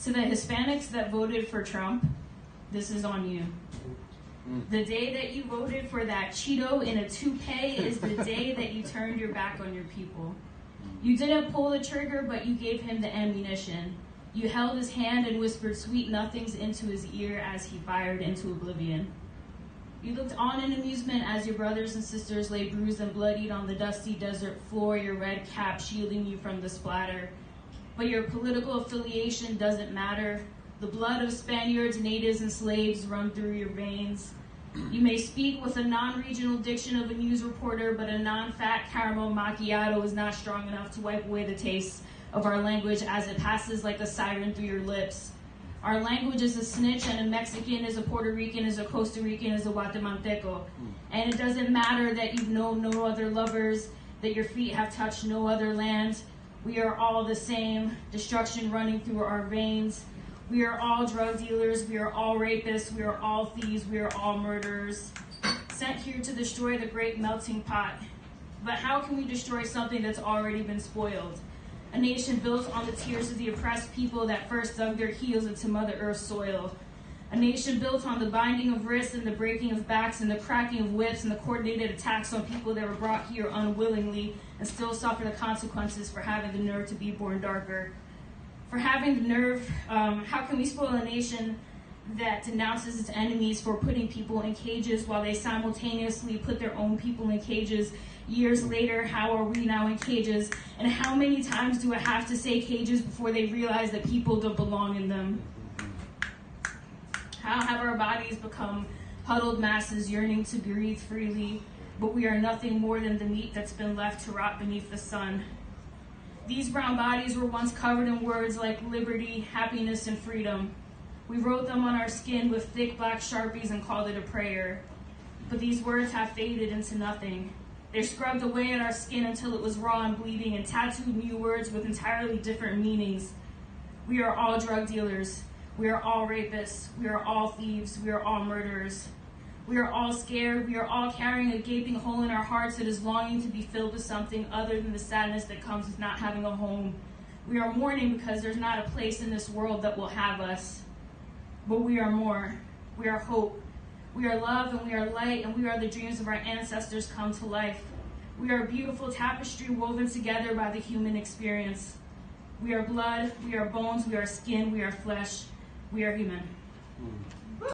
To the Hispanics that voted for Trump, this is on you. The day that you voted for that Cheeto in a toupee is the day that you turned your back on your people. You didn't pull the trigger, but you gave him the ammunition. You held his hand and whispered sweet nothings into his ear as he fired into oblivion. You looked on in amusement as your brothers and sisters lay bruised and bloodied on the dusty desert floor, your red cap shielding you from the splatter. But your political affiliation doesn't matter. The blood of Spaniards, natives, and slaves run through your veins. You may speak with a non-regional diction of a news reporter, but a non-fat caramel macchiato is not strong enough to wipe away the taste of our language as it passes like a siren through your lips. Our language is a snitch, and a Mexican is a Puerto Rican, is a Costa Rican, is a Guatemalteco. And it doesn't matter that you've known no other lovers, that your feet have touched no other land. We are all the same, destruction running through our veins. We are all drug dealers, we are all rapists, we are all thieves, we are all murderers, sent here to destroy the great melting pot. But how can we destroy something that's already been spoiled? A nation built on the tears of the oppressed people that first dug their heels into Mother Earth's soil. A nation built on the binding of wrists and the breaking of backs and the cracking of whips and the coordinated attacks on people that were brought here unwillingly and still suffer the consequences for having the nerve to be born darker. For having the nerve, how can we spoil a nation that denounces its enemies for putting people in cages while they simultaneously put their own people in cages? Years later, how are we now in cages? And how many times do I have to say cages before they realize that people don't belong in them? How have our bodies become huddled masses yearning to breathe freely, but we are nothing more than the meat that's been left to rot beneath the sun? These brown bodies were once covered in words like liberty, happiness, and freedom. We wrote them on our skin with thick black Sharpies and called it a prayer. But these words have faded into nothing. They scrubbed away at our skin until it was raw and bleeding and tattooed new words with entirely different meanings. We are all drug dealers. We are all rapists. We are all thieves. We are all murderers. We are all scared. We are all carrying a gaping hole in our hearts that is longing to be filled with something other than the sadness that comes with not having a home. We are mourning because there's not a place in this world that will have us. But we are more. We are hope. We are love and we are light, and we are the dreams of our ancestors come to life. We are a beautiful tapestry woven together by the human experience. We are blood, we are bones, we are skin, we are flesh. We are human.